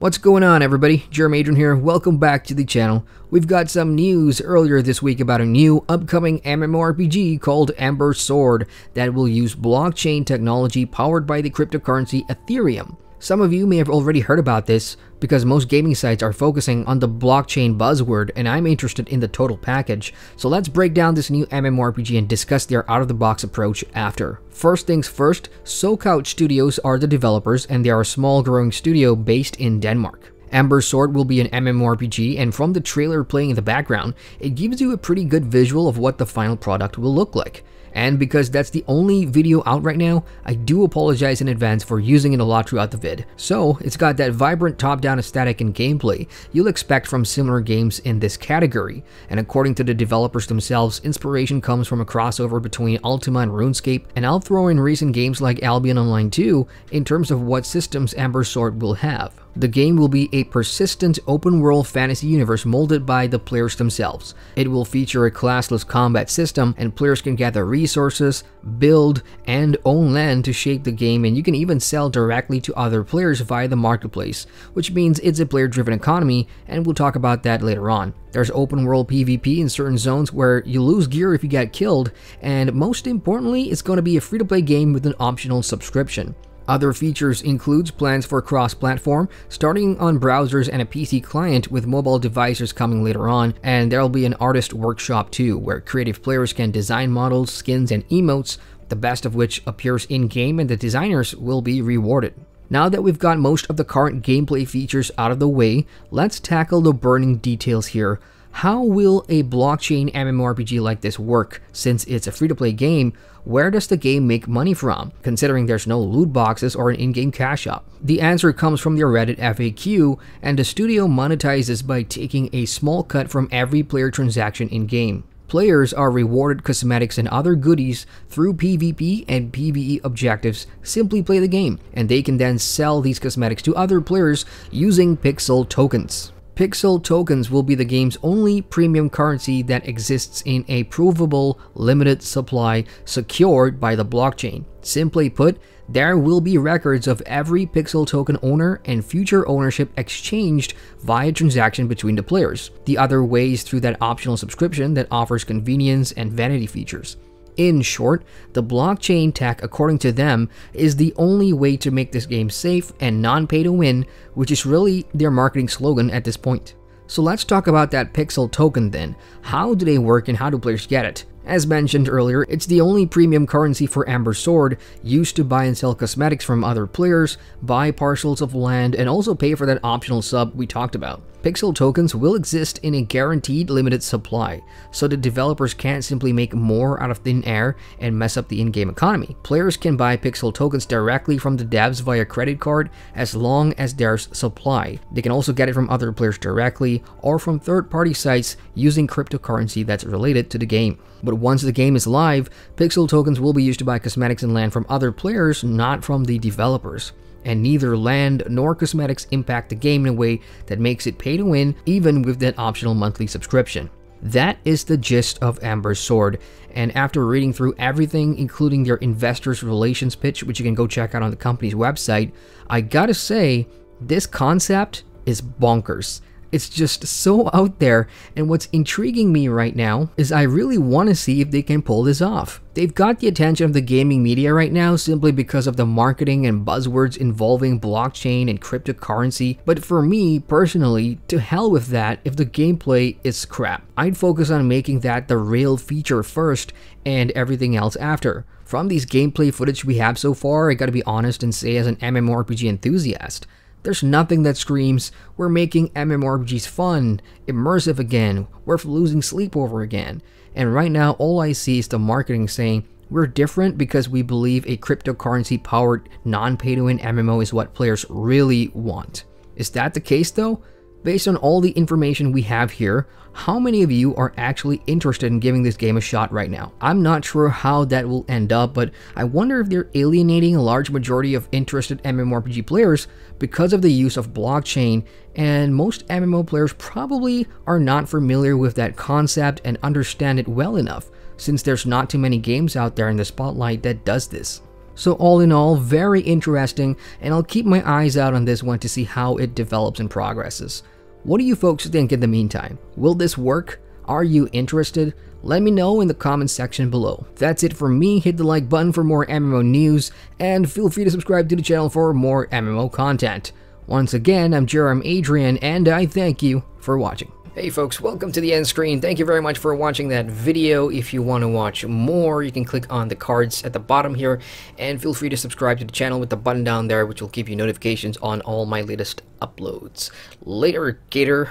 What's going on, everybody? Adrian here. Welcome back to the channel. We've got some news earlier this week about a new upcoming MMORPG called Ember Sword that will use blockchain technology powered by the cryptocurrency Ethereum. Some of you may have already heard about this because most gaming sites are focusing on the blockchain buzzword, and I'm interested in the total package. So let's break down this new MMORPG and discuss their out-of-the-box approach after. First things first, SoCouch Studios are the developers, and they are a small growing studio based in Denmark. Ember Sword will be an MMORPG, and from the trailer playing in the background, it gives you a pretty good visual of what the final product will look like. And because that's the only video out right now, I do apologize in advance for using it a lot throughout the vid. So, it's got that vibrant top-down aesthetic and gameplay you'll expect from similar games in this category. And according to the developers themselves, inspiration comes from a crossover between Ultima and Runescape, and I'll throw in recent games like Albion Online 2 in terms of what systems Ember Sword will have. The game will be a persistent open-world fantasy universe molded by the players themselves. It will feature a classless combat system, and players can gather resources, build, and own land to shape the game, and you can even sell directly to other players via the marketplace, which means it's a player-driven economy, and we'll talk about that later on. There's open-world PvP in certain zones where you lose gear if you get killed, and most importantly, it's going to be a free-to-play game with an optional subscription. Other features includes plans for cross-platform, starting on browsers and a PC client with mobile devices coming later on, and there'll be an artist workshop too, where creative players can design models, skins, and emotes, the best of which appears in-game, and the designers will be rewarded. Now that we've got most of the current gameplay features out of the way, let's tackle the burning details here. How will a blockchain MMORPG like this work? Since it's a free-to-play game, where does the game make money from, considering there's no loot boxes or an in-game cash up? The answer comes from their Reddit FAQ, and the studio monetizes by taking a small cut from every player transaction in-game. Players are rewarded cosmetics and other goodies through PvP and PvE objectives. Simply play the game, and they can then sell these cosmetics to other players using pixel tokens. Pixel tokens will be the game's only premium currency that exists in a provable, limited supply secured by the blockchain. Simply put, there will be records of every pixel token owner and future ownership exchanged via transaction between the players. The other way is through that optional subscription that offers convenience and vanity features. In short, the blockchain tech, according to them, is the only way to make this game safe and non-pay to win, which is really their marketing slogan at this point. So let's talk about that pixel token then. How do they work and how do players get it? As mentioned earlier, it's the only premium currency for Ember Sword, used to buy and sell cosmetics from other players, buy parcels of land, and also pay for that optional sub we talked about. Pixel tokens will exist in a guaranteed limited supply, so the developers can't simply make more out of thin air and mess up the in-game economy. Players can buy pixel tokens directly from the devs via credit card as long as there's supply. They can also get it from other players directly or from third-party sites using cryptocurrency that's related to the game. But once the game is live, pixel tokens will be used to buy cosmetics and land from other players, not from the developers. And neither land nor cosmetics impact the game in a way that makes it pay to win, even with that optional monthly subscription. That is the gist of Ember Sword, and after reading through everything, including their investors relations pitch, which you can go check out on the company's website, I gotta say, this concept is bonkers. It's just so out there, and what's intriguing me right now is I really want to see if they can pull this off. They've got the attention of the gaming media right now simply because of the marketing and buzzwords involving blockchain and cryptocurrency, but for me personally, to hell with that if the gameplay is crap. I'd focus on making that the real feature first and everything else after. From these gameplay footage we have so far, I gotta be honest and say, as an MMORPG enthusiast, there's nothing that screams, we're making MMORPGs fun, immersive again, worth losing sleep over again. And right now, all I see is the marketing saying, we're different because we believe a cryptocurrency-powered, non-pay-to-win MMO is what players really want. Is that the case though? Based on all the information we have here, how many of you are actually interested in giving this game a shot right now? I'm not sure how that will end up, but I wonder if they're alienating a large majority of interested MMORPG players because of the use of blockchain, and most MMO players probably are not familiar with that concept and understand it well enough, since there's not too many games out there in the spotlight that does this. So all in all, very interesting, and I'll keep my eyes out on this one to see how it develops and progresses. What do you folks think in the meantime? Will this work? Are you interested? Let me know in the comments section below. That's it from me. Hit the like button for more MMO news, and feel free to subscribe to the channel for more MMO content. Once again, I'm Adrian, and I thank you for watching. Hey folks, welcome to the end screen. Thank you very much for watching that video. If you want to watch more, you can click on the cards at the bottom here, and feel free to subscribe to the channel with the button down there, which will give you notifications on all my latest uploads. Later, Gator.